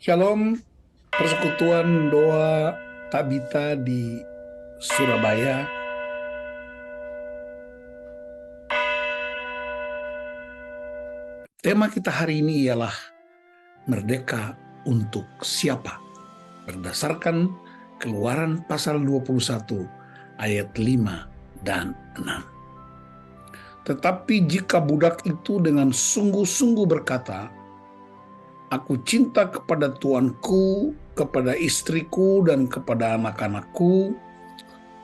Shalom, persekutuan doa Tabita di Surabaya. Tema kita hari ini ialah merdeka untuk siapa? Berdasarkan Keluaran pasal 21 ayat 5 dan 6. Tetapi jika budak itu dengan sungguh-sungguh berkata, "Aku cinta kepada tuanku, kepada istriku, dan kepada anak-anakku,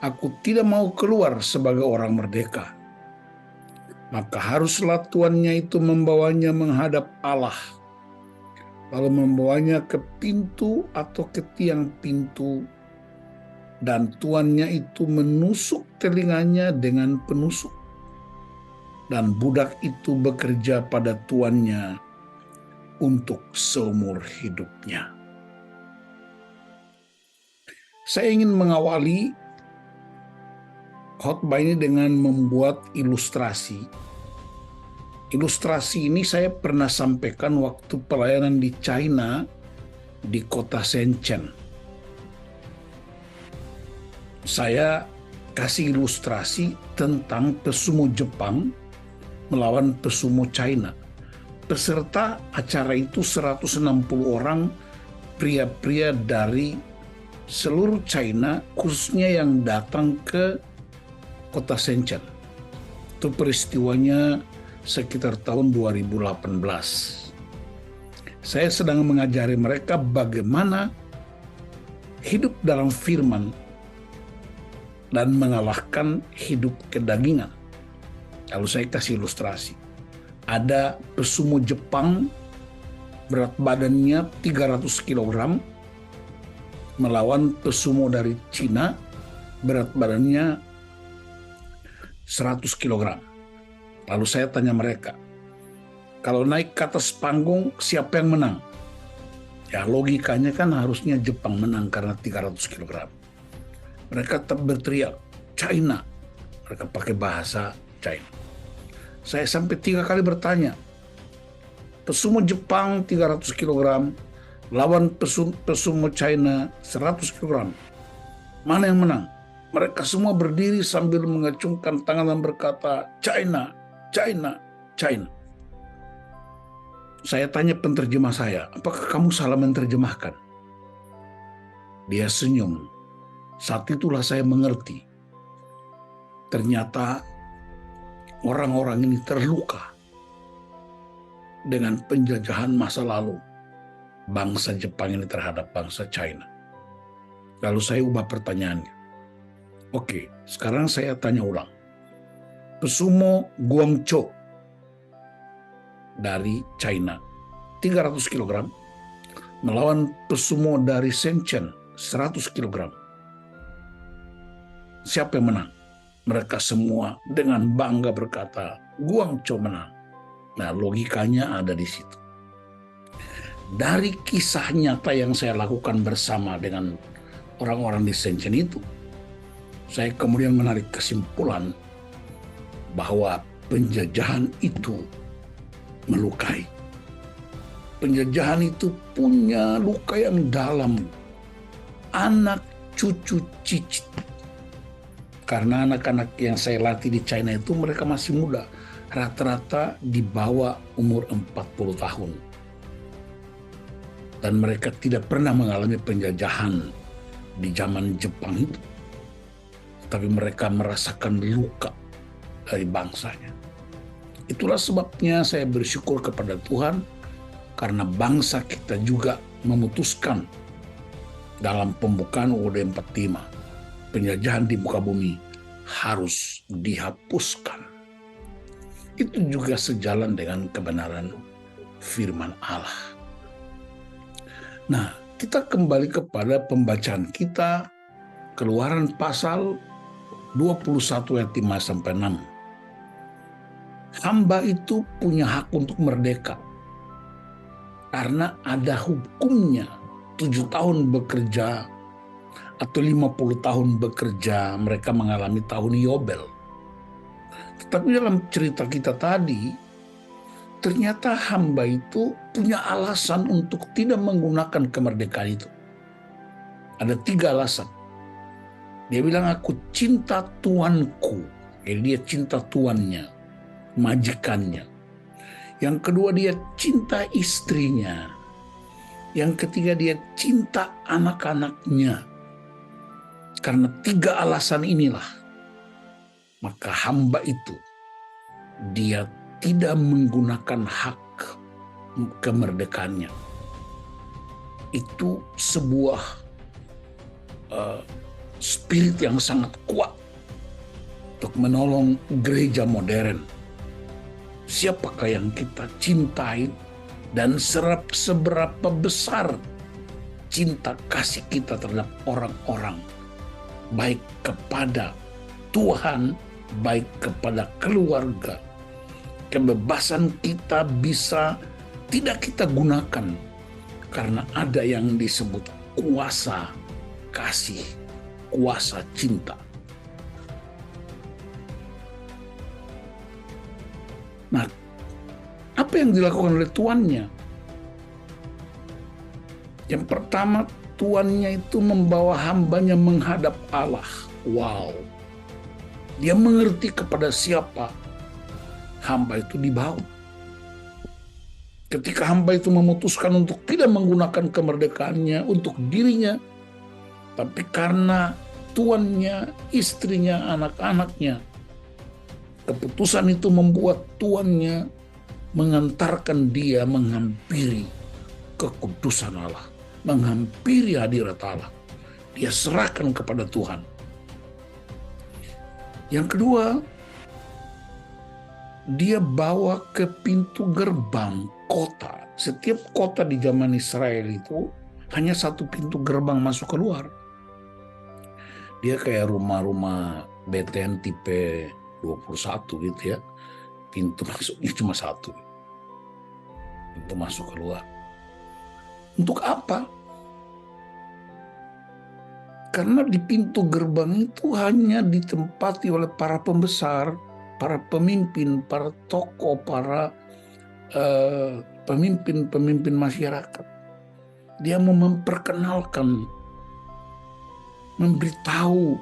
aku tidak mau keluar sebagai orang merdeka," maka haruslah tuannya itu membawanya menghadap Allah, lalu membawanya ke pintu atau ke tiang pintu, dan tuannya itu menusuk telinganya dengan penusuk, dan budak itu bekerja pada tuannya untuk seumur hidupnya. Saya ingin mengawali khotbah ini dengan membuat ilustrasi. Ilustrasi ini saya pernah sampaikan waktu pelayanan di China, di kota Shenzhen. Saya kasih ilustrasi tentang pesumo Jepang melawan pesumo China. Peserta acara itu 160 orang, pria-pria dari seluruh China, khususnya yang datang ke kota Shenzhen. Itu peristiwanya sekitar tahun 2018. Saya sedang mengajari mereka bagaimana hidup dalam firman dan mengalahkan hidup kedagingan. Lalu saya kasih ilustrasi. Ada pesumo Jepang, berat badannya 300 kg, melawan pesumo dari Cina, berat badannya 100 kg. Lalu saya tanya mereka, kalau naik ke atas panggung, siapa yang menang? Ya logikanya kan harusnya Jepang menang karena 300 kg. Mereka tetap berteriak, China. Mereka pakai bahasa China. Saya sampai 3 kali bertanya, pesumo Jepang 300 kg, lawan pesumo China 100 kg. Mana yang menang? Mereka semua berdiri sambil mengacungkan tangan dan berkata, China, China, China. Saya tanya penterjemah saya, apakah kamu salah menerjemahkan? Dia senyum. Saat itulah saya mengerti. Ternyata orang-orang ini terluka dengan penjajahan masa lalu bangsa Jepang ini terhadap bangsa China. Lalu saya ubah pertanyaannya. Oke, sekarang saya tanya ulang. Pesumo Guangzhou dari China 300 kg melawan pesumo dari Shenzhen 100 kg. Siapa yang menang? Mereka semua dengan bangga berkata, Guangzhou menang. Nah, logikanya ada di situ. Dari kisah nyata yang saya lakukan bersama dengan orang-orang di Shenzhen itu, saya kemudian menarik kesimpulan bahwa penjajahan itu melukai. Penjajahan itu punya luka yang dalam. Anak cucu cicit. Karena anak-anak yang saya latih di China itu mereka masih muda. Rata-rata di bawah umur 40 tahun. Dan mereka tidak pernah mengalami penjajahan di zaman Jepang itu. Tapi mereka merasakan luka dari bangsanya. Itulah sebabnya saya bersyukur kepada Tuhan karena bangsa kita juga memutuskan dalam pembukaan UUD 45 penjajahan di muka bumi harus dihapuskan. Itu juga sejalan dengan kebenaran firman Allah. Nah, kita kembali kepada pembacaan kita Keluaran pasal 21 ayat 5 sampai 6. Hamba itu punya hak untuk merdeka karena ada hukumnya. 7 tahun bekerja atau 50 tahun bekerja, mereka mengalami tahun Yobel. Tetapi dalam cerita kita tadi, ternyata hamba itu punya alasan untuk tidak menggunakan kemerdekaan itu. Ada 3 alasan. Dia bilang, aku cinta tuanku. Jadi dia cinta tuannya, majikannya. Yang kedua, dia cinta istrinya. Yang ketiga, dia cinta anak-anaknya. Karena 3 alasan inilah, maka hamba itu, dia tidak menggunakan hak kemerdekaannya. Itu sebuah spirit yang sangat kuat untuk menolong gereja modern. Siapakah yang kita cintai dan seberapa besar cinta kasih kita terhadap orang-orang, baik kepada Tuhan, baik kepada keluarga. Kebebasan kita bisa tidak kita gunakan karena ada yang disebut kuasa kasih, kuasa cinta. Nah, apa yang dilakukan oleh tuannya? Yang pertama, tuannya itu membawa hambanya menghadap Allah. Wow. Dia mengerti kepada siapa hamba itu dibawa. Ketika hamba itu memutuskan untuk tidak menggunakan kemerdekaannya untuk dirinya, tapi karena tuannya, istrinya, anak-anaknya, keputusan itu membuat tuannya mengantarkan dia menghampiri kekudusan Allah, menghampiri hadirat Allah. Dia serahkan kepada Tuhan. Yang kedua, dia bawa ke pintu gerbang kota. Setiap kota di zaman Israel itu hanya 1 pintu gerbang masuk keluar. Dia kayak rumah-rumah BTN tipe 21 gitu ya. Pintu masuknya cuma 1. Pintu masuk keluar. Untuk apa? Karena di pintu gerbang itu hanya ditempati oleh para pembesar, para pemimpin, para tokoh, para pemimpin-pemimpin masyarakat. Dia mau memperkenalkan, memberitahu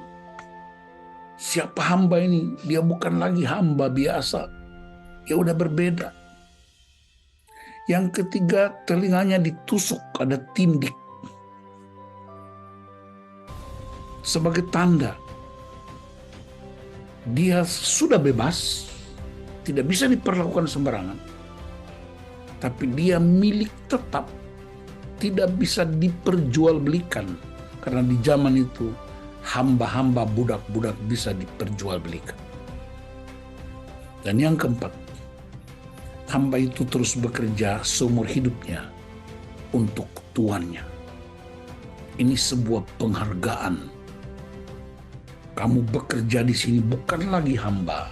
siapa hamba ini. Dia bukan lagi hamba biasa. Dia udah berbeda. Yang ketiga, telinganya ditusuk, ada tindik. Sebagai tanda dia sudah bebas, tidak bisa diperlakukan sembarangan. Tapi dia milik tetap, tidak bisa diperjualbelikan. Karena di zaman itu hamba-hamba, budak-budak bisa diperjualbelikan. Dan yang keempat, hamba itu terus bekerja seumur hidupnya untuk tuannya. Ini sebuah penghargaan. Kamu bekerja di sini bukan lagi hamba,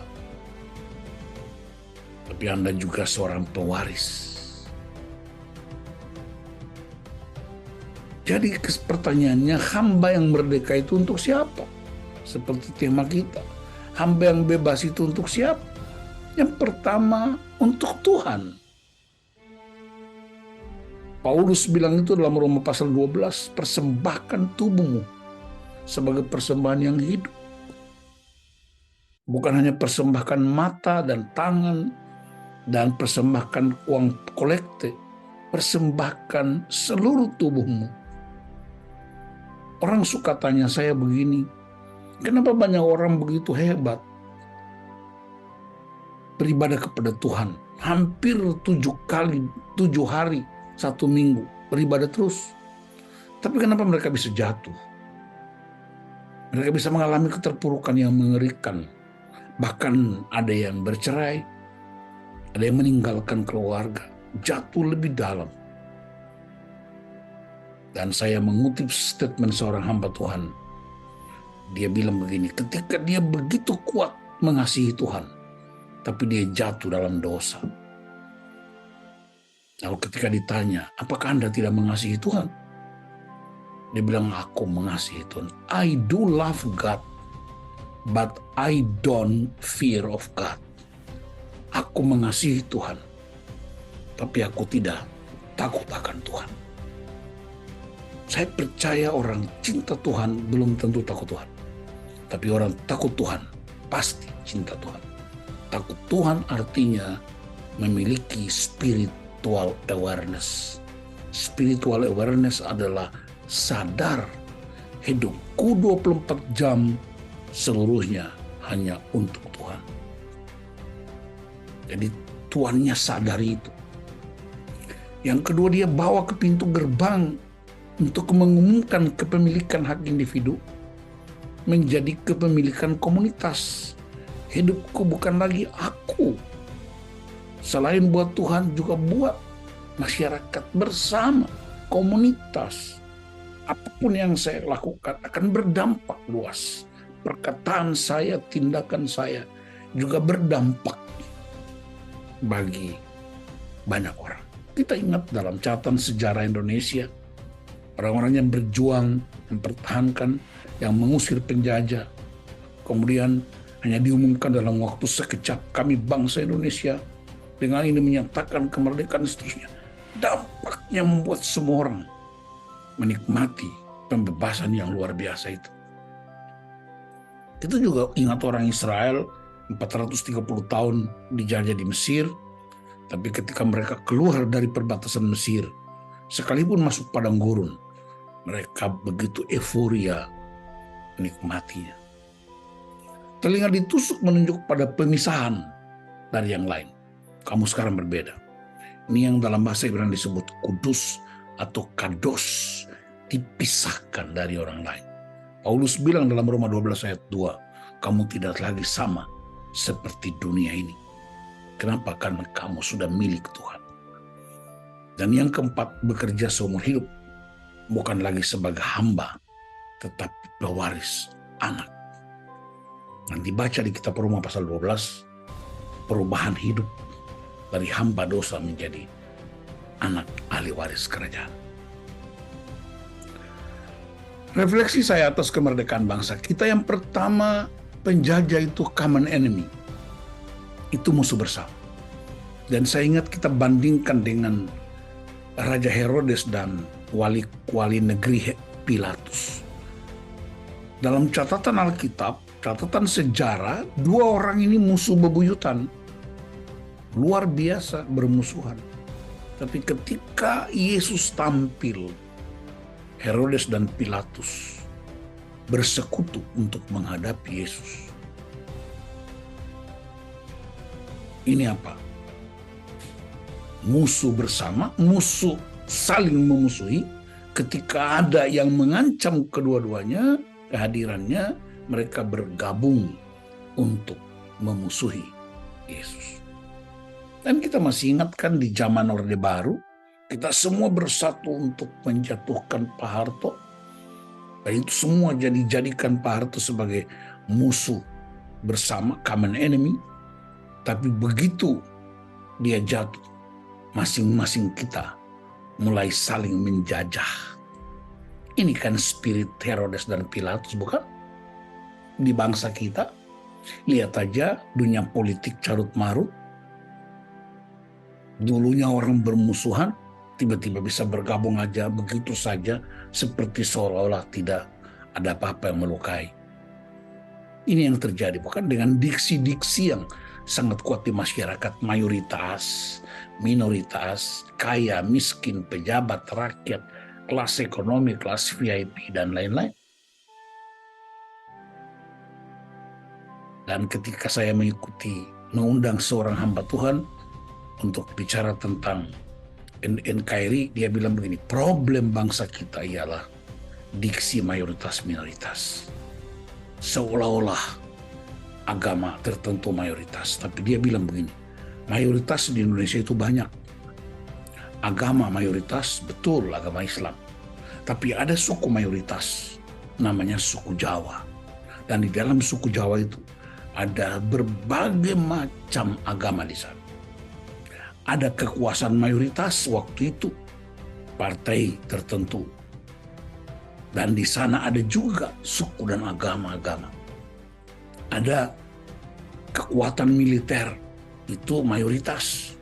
tapi Anda juga seorang pewaris. Jadi pertanyaannya, hamba yang merdeka itu untuk siapa? Seperti tema kita, hamba yang bebas itu untuk siapa? Yang pertama, untuk Tuhan. Paulus bilang itu dalam Roma pasal 12, persembahkan tubuhmu sebagai persembahan yang hidup. Bukan hanya persembahkan mata dan tangan dan persembahkan uang kolekte, persembahkan seluruh tubuhmu. Orang suka tanya saya begini, kenapa banyak orang begitu hebat beribadah kepada Tuhan? Hampir 7 hari, 1 minggu beribadah terus. Tapi kenapa mereka bisa jatuh? Mereka bisa mengalami keterpurukan yang mengerikan. Bahkan ada yang bercerai, ada yang meninggalkan keluarga, jatuh lebih dalam. Dan saya mengutip statement seorang hamba Tuhan. Dia bilang begini, ketika dia begitu kuat mengasihi Tuhan, tapi dia jatuh dalam dosa. Lalu ketika ditanya, apakah Anda tidak mengasihi Tuhan? Dia bilang, aku mengasihi Tuhan. I do love God, but I don't fear of God. Aku mengasihi Tuhan, tapi aku tidak takut akan Tuhan. Saya percaya orang cinta Tuhan belum tentu takut Tuhan. Tapi orang takut Tuhan pasti cinta Tuhan. Takut Tuhan artinya memiliki spiritual awareness. Spiritual awareness adalah sadar hidupku 24 jam seluruhnya hanya untuk Tuhan. Jadi tuannya sadari itu. Yang kedua, dia bawa ke pintu gerbang untuk mengumumkan kepemilikan hak individu menjadi kepemilikan komunitas. Hidupku bukan lagi aku. Selain buat Tuhan, juga buat masyarakat bersama, komunitas. Apapun yang saya lakukan akan berdampak luas. Perkataan saya, tindakan saya juga berdampak bagi banyak orang. Kita ingat dalam catatan sejarah Indonesia, orang-orang yang berjuang, mempertahankan, yang mengusir penjajah. Kemudian hanya diumumkan dalam waktu sekejap, kami bangsa Indonesia dengan ini menyatakan kemerdekaan dan seterusnya. Dampaknya membuat semua orang menikmati pembebasan yang luar biasa itu. Kita juga ingat orang Israel 430 tahun dijajah di Mesir, tapi ketika mereka keluar dari perbatasan Mesir, sekalipun masuk padang gurun, mereka begitu euforia menikmatinya. Telinga ditusuk menunjuk pada pemisahan dari yang lain. Kamu sekarang berbeda. Ini yang dalam bahasa Ibrani disebut kudus atau kados, dipisahkan dari orang lain. Paulus bilang dalam Roma 12 ayat 2, kamu tidak lagi sama seperti dunia ini. Kenapa? Karena kamu sudah milik Tuhan. Dan yang keempat, bekerja seumur hidup. Bukan lagi sebagai hamba, tetapi pewaris anak. Nanti baca di kitab Roma pasal 12, perubahan hidup dari hamba dosa menjadi anak ahli waris kerajaan. Refleksi saya atas kemerdekaan bangsa kita, yang pertama, penjajah itu common enemy. Itu musuh bersama. Dan saya ingat kita bandingkan dengan Raja Herodes dan wali negeri Pilatus. Dalam catatan Alkitab, catatan sejarah, dua orang ini musuh bebuyutan. Luar biasa bermusuhan. Tapi ketika Yesus tampil, Herodes dan Pilatus bersekutu untuk menghadapi Yesus. Ini apa? Musuh bersama, musuh saling memusuhi. Ketika ada yang mengancam kedua-duanya, kehadirannya, mereka bergabung untuk memusuhi Yesus. Dan kita masih ingatkan di zaman Orde Baru, kita semua bersatu untuk menjatuhkan Pak Harto. Dan itu semua dijadikan Pak Harto sebagai musuh bersama, common enemy. Tapi begitu dia jatuh, masing-masing kita mulai saling menjajah. Ini kan spirit Herodes dan Pilatus, bukan? Di bangsa kita, lihat aja dunia politik carut marut. Dulunya orang bermusuhan, tiba-tiba bisa bergabung aja begitu saja, seperti seolah-olah tidak ada apa-apa yang melukai. Ini yang terjadi, bukan? Dengan diksi-diksi yang sangat kuat di masyarakat, mayoritas, minoritas, kaya, miskin, pejabat, rakyat, kelas ekonomi, kelas VIP, dan lain-lain. Dan ketika saya mengundang seorang hamba Tuhan untuk bicara tentang NKRI, dia bilang begini, problem bangsa kita ialah diksi mayoritas-minoritas. Seolah-olah agama tertentu mayoritas, tapi dia bilang begini, mayoritas di Indonesia itu banyak. Agama mayoritas, betul, agama Islam. Tapi ada suku mayoritas, namanya suku Jawa. Dan di dalam suku Jawa itu ada berbagai macam agama di sana. Ada kekuasaan mayoritas waktu itu, partai tertentu. Dan di sana ada juga suku dan agama-agama. Ada kekuatan militer, itu mayoritas.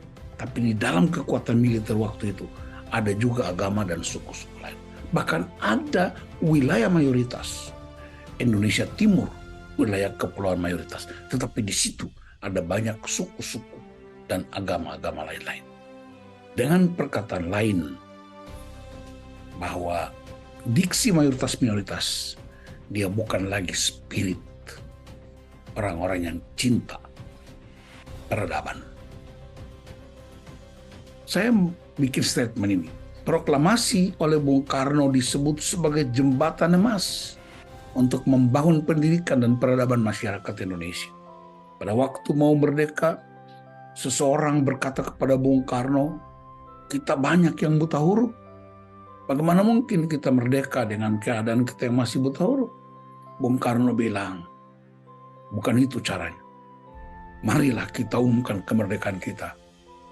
Tapi di dalam kekuatan militer waktu itu ada juga agama dan suku-suku lain. Bahkan ada wilayah mayoritas, Indonesia Timur, wilayah kepulauan mayoritas. Tetapi di situ ada banyak suku-suku dan agama-agama lain-lain. Dengan perkataan lain, bahwa diksi mayoritas-minoritas, dia bukan lagi spirit orang-orang yang cinta peradaban. Saya bikin statement ini. Proklamasi oleh Bung Karno disebut sebagai jembatan emas untuk membangun pendidikan dan peradaban masyarakat Indonesia. Pada waktu mau merdeka, seseorang berkata kepada Bung Karno, kita banyak yang buta huruf. Bagaimana mungkin kita merdeka dengan keadaan kita yang masih buta huruf? Bung Karno bilang, bukan itu caranya. Marilah kita umumkan kemerdekaan kita.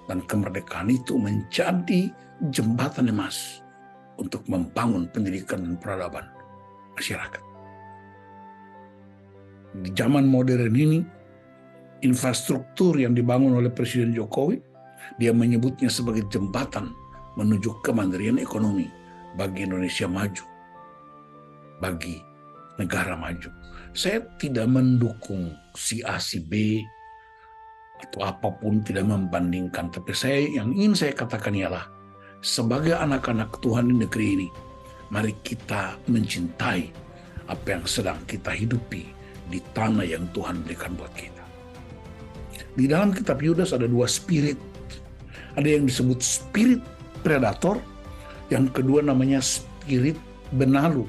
Dan kemerdekaan itu menjadi jembatan emas untuk membangun pendidikan dan peradaban masyarakat. Di zaman modern ini, infrastruktur yang dibangun oleh Presiden Jokowi, dia menyebutnya sebagai jembatan menuju kemandirian ekonomi bagi Indonesia maju, bagi negara maju. Saya tidak mendukung si A, si B, atau apapun, tidak membandingkan. Tapi yang ingin saya katakan ialah, sebagai anak-anak Tuhan di negeri ini, mari kita mencintai apa yang sedang kita hidupi di tanah yang Tuhan berikan buat kita. Di dalam kitab Yudas ada dua spirit. Ada yang disebut spirit predator, yang kedua namanya spirit benalu.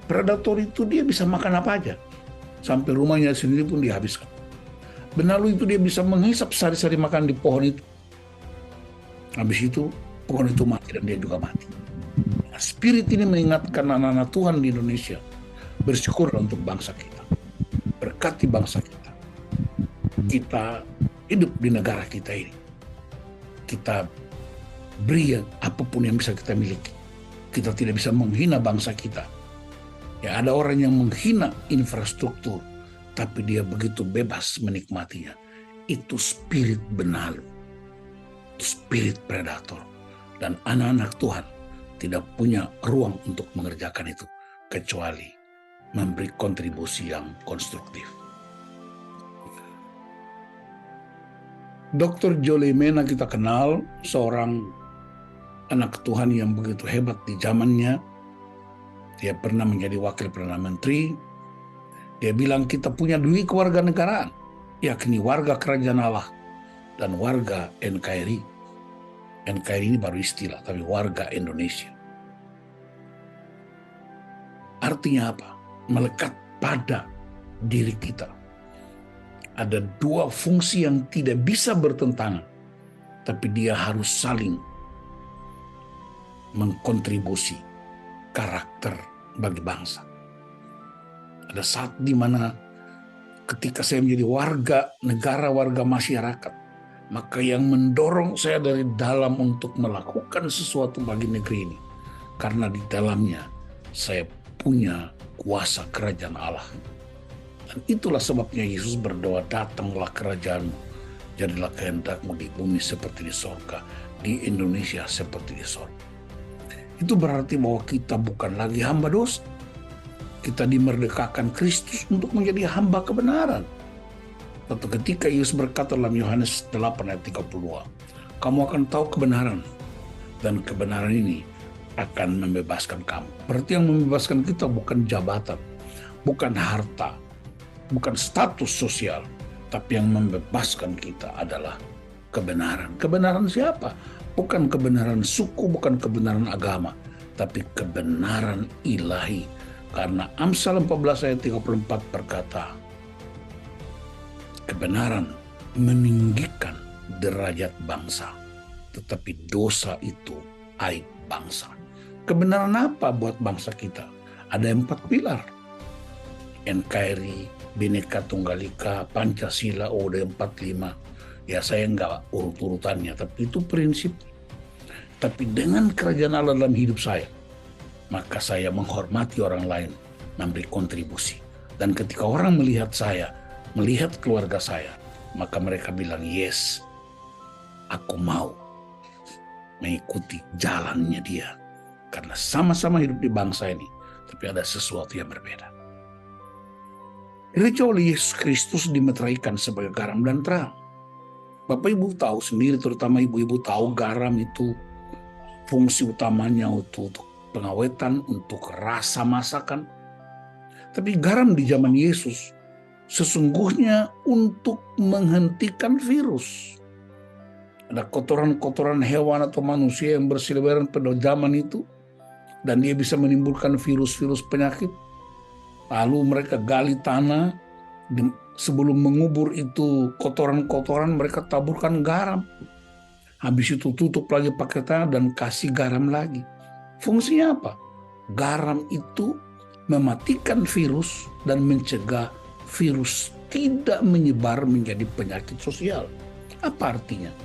Predator itu dia bisa makan apa aja, sampai rumahnya sendiri pun dihabiskan. Benalu itu dia bisa menghisap sari-sari makan di pohon itu. Habis itu pohon itu mati dan dia juga mati. Nah, spirit ini mengingatkan anak-anak Tuhan di Indonesia, bersyukur untuk bangsa kita, berkati bangsa kita. Kita hidup di negara kita ini. Kita beri apapun yang bisa kita miliki. Kita tidak bisa menghina bangsa kita. Ya, ada orang yang menghina infrastruktur, tapi dia begitu bebas menikmatinya. Itu spirit benalu, spirit predator. Dan anak-anak Tuhan tidak punya ruang untuk mengerjakan itu, kecuali memberi kontribusi yang konstruktif. Dr. Joe Mena kita kenal, seorang anak Tuhan yang begitu hebat di zamannya. Dia pernah menjadi wakil Perdana Menteri. Dia bilang kita punya dua kewarganegaraan, yakni warga Kerajaan Allah dan warga NKRI. NKRI ini baru istilah, tapi warga Indonesia. Artinya apa? Melekat pada diri kita. Ada dua fungsi yang tidak bisa bertentangan, tapi dia harus saling mengkontribusi karakter bagi bangsa. Ada saat di mana ketika saya menjadi warga negara, warga masyarakat, maka yang mendorong saya dari dalam untuk melakukan sesuatu bagi negeri ini, karena di dalamnya saya punya kuasa kerajaan Allah. Dan itulah sebabnya Yesus berdoa, datanglah kerajaanmu, jadilah kehendakmu di bumi seperti di sorga, di Indonesia seperti di sorga. Itu berarti bahwa kita bukan lagi hamba dosa. Kita dimerdekakan Kristus untuk menjadi hamba kebenaran. Suatu ketika Yesus berkata dalam Yohanes 8 ayat 32, kamu akan tahu kebenaran, dan kebenaran ini akan membebaskan kamu. Berarti yang membebaskan kita bukan jabatan, bukan harta, bukan status sosial, tapi yang membebaskan kita adalah kebenaran. Kebenaran siapa? Bukan kebenaran suku, bukan kebenaran agama, tapi kebenaran ilahi. Karena Amsal 14 ayat 34 berkata, kebenaran meninggikan derajat bangsa, tetapi dosa itu aib bangsa. Kebenaran apa buat bangsa kita? Ada 4 pilar. NKRI, Bhinneka Tunggal Ika, Pancasila, UUD 45. Ya saya nggak urut-urutannya, tapi itu prinsip. Tapi dengan kerajaan Allah dalam hidup saya, maka saya menghormati orang lain, memberi kontribusi. Dan ketika orang melihat saya, melihat keluarga saya, maka mereka bilang, yes, aku mau mengikuti jalannya dia. Karena sama-sama hidup di bangsa ini, tapi ada sesuatu yang berbeda. Gereja oleh Yesus Kristus dimeteraikan sebagai garam dan terang. Bapak Ibu tahu sendiri, terutama ibu-ibu tahu garam itu fungsi utamanya untuk pengawetan, untuk rasa masakan. Tapi garam di zaman Yesus sesungguhnya untuk menghentikan virus. Ada kotoran-kotoran hewan atau manusia yang berseliweran pada zaman itu, dan dia bisa menimbulkan virus-virus penyakit. Lalu mereka gali tanah, sebelum mengubur itu kotoran-kotoran mereka taburkan garam. Habis itu tutup lagi pakai tanah dan kasih garam lagi. Fungsinya apa? Garam itu mematikan virus dan mencegah virus tidak menyebar menjadi penyakit sosial. Apa artinya?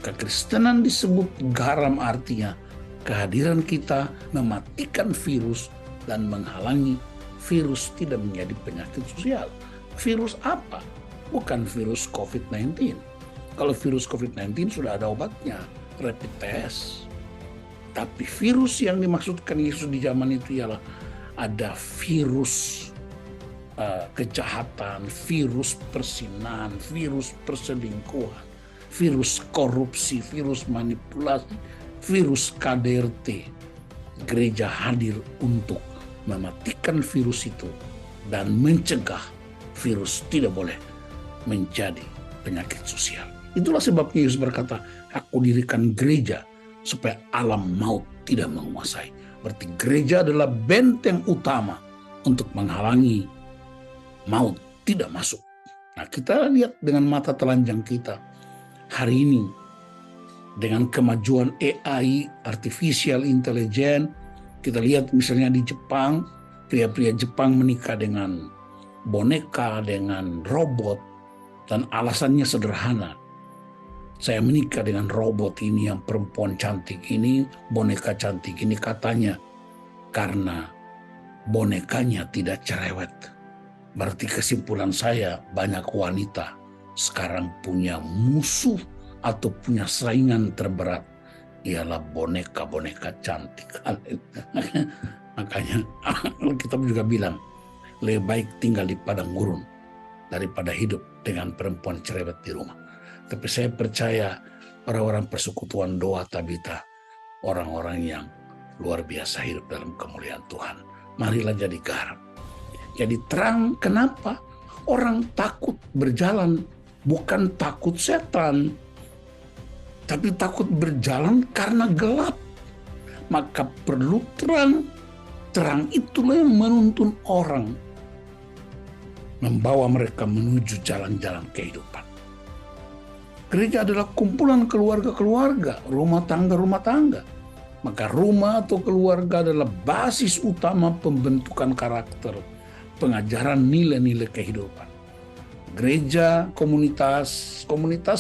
Kekristenan disebut garam, artinya kehadiran kita mematikan virus dan menghalangi virus tidak menjadi penyakit sosial. Virus apa? Bukan virus COVID-19. Kalau virus COVID-19 sudah ada obatnya, rapid test. Tapi virus yang dimaksudkan Yesus di zaman itu ialah ada virus kejahatan, virus persinahan, virus perselingkuhan, virus korupsi, virus manipulasi, virus KDRT. Gereja hadir untuk mematikan virus itu dan mencegah virus tidak boleh menjadi penyakit sosial. Itulah sebabnya Yesus berkata, aku dirikan gereja supaya alam maut tidak menguasai. Berarti gereja adalah benteng utama untuk menghalangi maut tidak masuk. Nah, kita lihat dengan mata telanjang kita hari ini, dengan kemajuan AI, artificial intelligence, kita lihat misalnya di Jepang, pria-pria Jepang menikah dengan boneka, dengan robot, dan alasannya sederhana. Saya menikah dengan robot ini, yang perempuan cantik ini, boneka cantik ini, katanya karena bonekanya tidak cerewet. Berarti kesimpulan saya, banyak wanita sekarang punya musuh atau punya saingan terberat, ialah boneka-boneka cantik. Makanya kita juga bilang, lebih baik tinggal di padang gurun daripada hidup dengan perempuan cerewet di rumah. Tapi saya percaya orang-orang persekutuan doa Tabita, orang-orang yang luar biasa hidup dalam kemuliaan Tuhan. Marilah jadi garam, jadi terang. Kenapa? Orang takut berjalan, bukan takut setan, tapi takut berjalan karena gelap. Maka perlu terang. Terang itulah yang menuntun orang, membawa mereka menuju jalan-jalan kehidupan. Gereja adalah kumpulan keluarga-keluarga, rumah tangga. Maka rumah atau keluarga adalah basis utama pembentukan karakter, pengajaran nilai-nilai kehidupan. Gereja, komunitas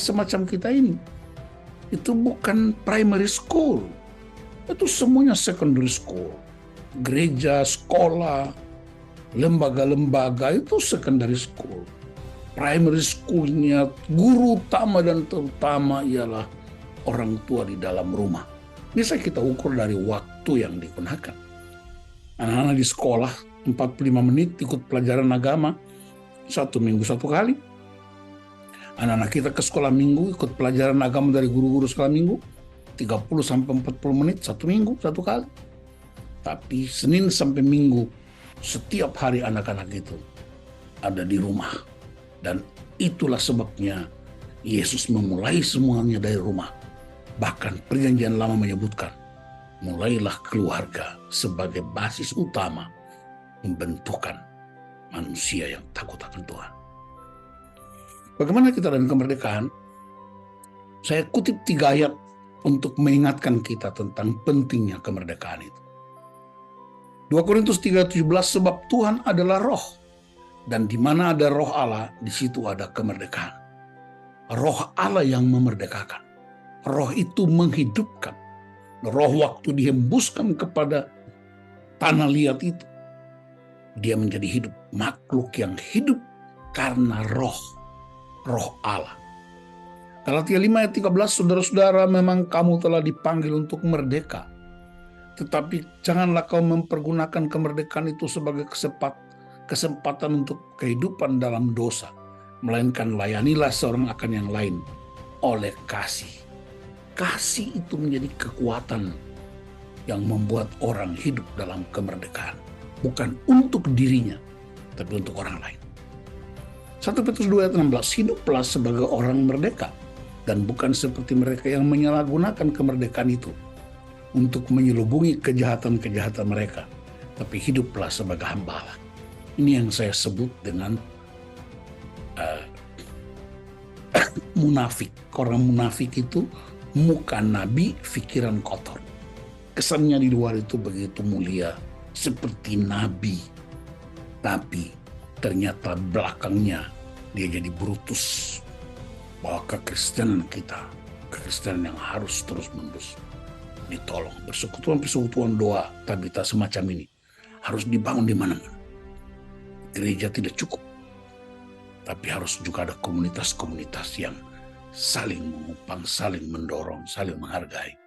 semacam kita ini, itu bukan primary school, itu semuanya secondary school. Gereja, sekolah, lembaga-lembaga itu secondary school. Primary schoolnya, guru utama dan terutama ialah orang tua di dalam rumah. Bisa kita ukur dari waktu yang digunakan. Anak-anak di sekolah 45 menit ikut pelajaran agama, 1 minggu 1 kali. Anak-anak kita ke sekolah minggu ikut pelajaran agama dari guru-guru sekolah minggu, 30-40 menit 1 minggu 1 kali. Tapi Senin sampai Minggu, setiap hari anak-anak itu ada di rumah. Dan itulah sebabnya Yesus memulai semuanya dari rumah. Bahkan Perjanjian Lama menyebutkan, mulailah keluarga sebagai basis utama pembentukan manusia yang takut akan Tuhan. Bagaimana kita dalam kemerdekaan? Saya kutip 3 ayat untuk mengingatkan kita tentang pentingnya kemerdekaan itu. 2 Korintus 3:17, sebab Tuhan adalah roh, dan di mana ada roh Allah, di situ ada kemerdekaan. Roh Allah yang memerdekakan. Roh itu menghidupkan. Roh waktu dihembuskan kepada tanah liat itu, dia menjadi hidup, makhluk yang hidup karena roh Allah. Galatia 5 ayat 13, saudara-saudara, memang kamu telah dipanggil untuk merdeka. Tetapi janganlah kau mempergunakan kemerdekaan itu sebagai kesempatan untuk kehidupan dalam dosa. Melainkan layanilah seorang akan yang lain oleh kasih. Kasih itu menjadi kekuatan yang membuat orang hidup dalam kemerdekaan. Bukan untuk dirinya, tapi untuk orang lain. 1 Petrus 2 ayat 16, hiduplah sebagai orang merdeka, dan bukan seperti mereka yang menyalahgunakan kemerdekaan itu untuk menyelubungi kejahatan-kejahatan mereka, tapi hiduplah sebagai hamba Allah. Ini yang saya sebut dengan munafik. Orang munafik itu muka nabi, pikiran kotor. Kesannya di luar itu begitu mulia, seperti nabi, tapi ternyata belakangnya dia jadi Brutus. Bahwa kekristenan kita, kekristenan yang harus terus-menerus ditolong. Persekutuan doa tabita semacam ini harus dibangun di mana-mana. Gereja tidak cukup, tapi harus juga ada komunitas-komunitas yang saling mengupang, saling mendorong, saling menghargai.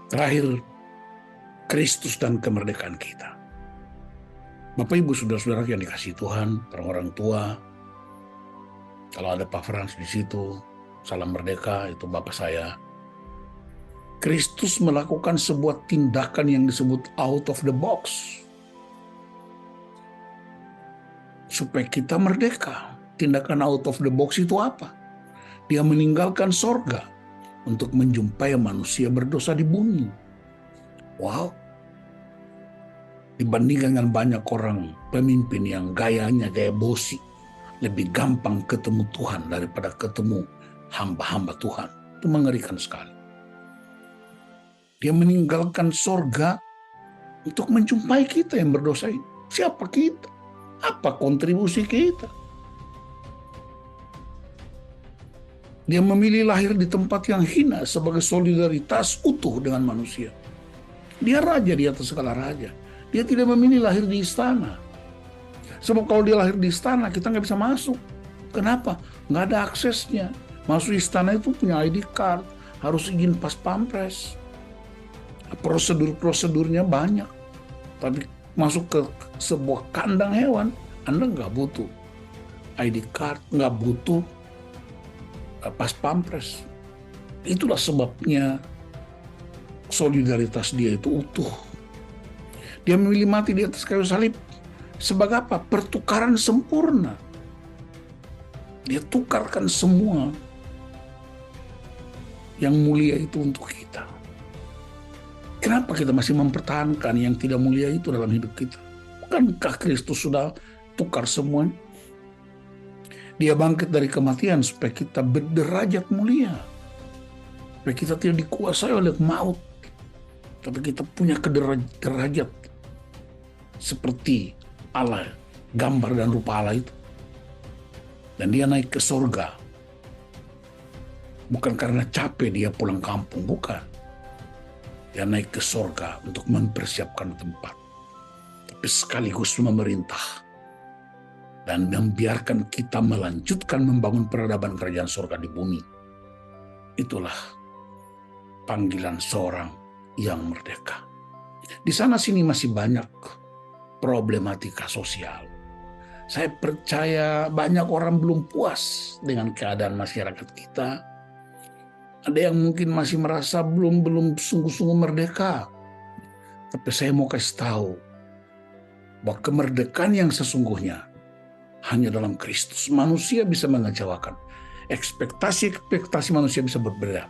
Terakhir, Kristus dan kemerdekaan kita. Bapak Ibu saudara-saudara yang dikasihi Tuhan, orang-orang tua, kalau ada Pak Frans di situ, salam merdeka, itu Bapak saya. Kristus melakukan sebuah tindakan yang disebut out of the box, supaya kita merdeka. Tindakan out of the box itu apa? Dia meninggalkan sorga untuk menjumpai manusia berdosa di bumi. Wow. Dibandingkan dengan banyak orang pemimpin yang gayanya gaya bosi, lebih gampang ketemu Tuhan daripada ketemu hamba-hamba Tuhan. Itu mengerikan sekali. Dia meninggalkan sorga untuk menjumpai kita yang berdosa ini. Siapa kita? Apa kontribusi kita? Dia memilih lahir di tempat yang hina sebagai solidaritas utuh dengan manusia. Dia raja di atas segala raja. Dia tidak memilih lahir di istana. Sebab kalau dia lahir di istana, kita nggak bisa masuk. Kenapa? Nggak ada aksesnya. Masuk istana itu punya ID card, harus izin pas pampres. Prosedur-prosedurnya banyak. Tapi masuk ke sebuah kandang hewan, Anda nggak butuh ID card, nggak butuh pas pampres. Itulah sebabnya solidaritas dia itu utuh. Dia memilih mati di atas kayu salib. Sebagai apa? Pertukaran sempurna. Dia tukarkan semua yang mulia itu untuk kita. Kenapa kita masih mempertahankan yang tidak mulia itu dalam hidup kita? Bukankah Kristus sudah tukar semuanya? Dia bangkit dari kematian supaya kita berderajat mulia. Supaya kita tidak dikuasai oleh maut. Tapi kita punya derajat seperti Allah, gambar dan rupa Allah itu. Dan dia naik ke surga. Bukan karena capek dia pulang kampung, bukan. Dia naik ke surga untuk mempersiapkan tempat. Tapi sekaligus memerintah. Dan membiarkan kita melanjutkan membangun peradaban kerajaan surga di bumi. Itulah panggilan seorang yang merdeka. Di sana sini masih banyak problematika sosial. Saya percaya banyak orang belum puas dengan keadaan masyarakat kita. Ada yang mungkin masih merasa belum sungguh-sungguh merdeka. Tapi saya mau kasih tahu bahwa kemerdekaan yang sesungguhnya hanya dalam Kristus. Manusia bisa mengecewakan. Ekspektasi manusia bisa berbeda.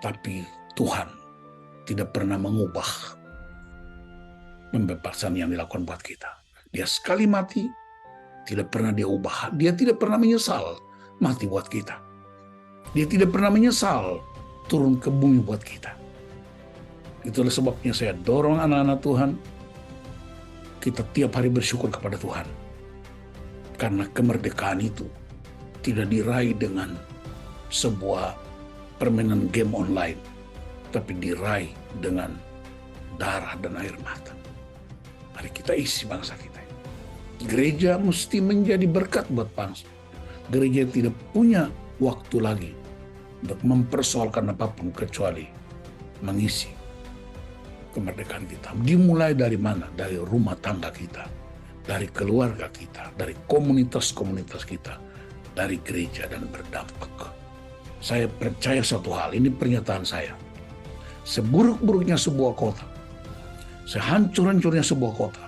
Tapi Tuhan tidak pernah mengubah pembebasan yang dilakukan buat kita. Dia sekali mati, tidak pernah dia ubah. Dia tidak pernah menyesal mati buat kita. Dia tidak pernah menyesal turun ke bumi buat kita. Itulah sebabnya saya dorong anak-anak Tuhan, kita tiap hari bersyukur kepada Tuhan. Karena kemerdekaan itu tidak diraih dengan sebuah permainan game online, tapi diraih dengan darah dan air mata. Mari kita isi bangsa kita. Gereja mesti menjadi berkat buat bangsa. Gereja tidak punya waktu lagi untuk mempersoalkan apapun kecuali mengisi kemerdekaan kita. Dimulai dari mana? Dari rumah tangga kita, dari keluarga kita, dari komunitas-komunitas kita, dari gereja, dan berdampak. Saya percaya satu hal, ini pernyataan saya. Seburuk-buruknya sebuah kota, sehancur-hancurnya sebuah kota,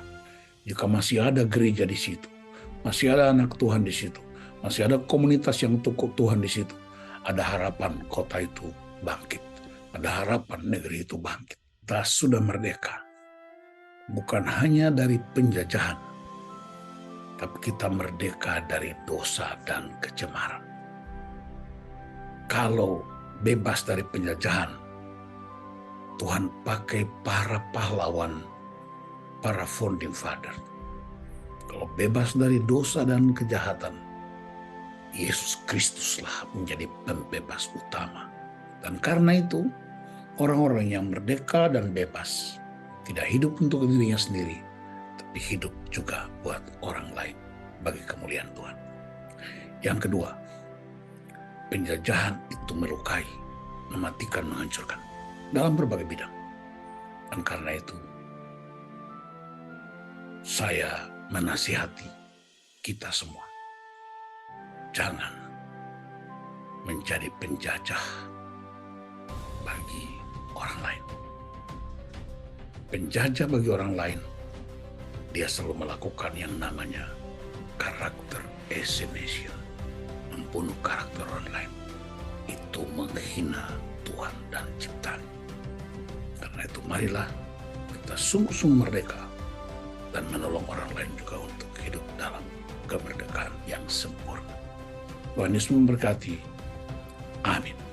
jika masih ada gereja di situ, masih ada anak Tuhan di situ, masih ada komunitas yang untuk Tuhan di situ, ada harapan kota itu bangkit. Ada harapan negeri itu bangkit. Kita sudah merdeka. Bukan hanya dari penjajahan, tapi kita merdeka dari dosa dan kecemaran. Kalau bebas dari penjajahan, Tuhan pakai para pahlawan, para founding father. Kalau bebas dari dosa dan kejahatan, Yesus Kristuslah menjadi pembebas utama. Dan karena itu, orang-orang yang merdeka dan bebas tidak hidup untuk dirinya sendiri, tapi hidup juga buat orang lain bagi kemuliaan Tuhan. Yang kedua, penjajahan itu melukai, mematikan, menghancurkan dalam berbagai bidang. Dan karena itu, saya menasihati kita semua, jangan menjadi penjajah bagi orang lain. Penjajah bagi orang lain, dia selalu melakukan yang namanya karakter assassination, membunuh karakter orang lain. Itu menghina Tuhan dan ciptaan. Karena itu marilah kita sungguh-sungguh merdeka dan menolong orang lain juga untuk hidup dalam kemerdekaan yang sempurna. Tuhan Yesus memberkati. Amin.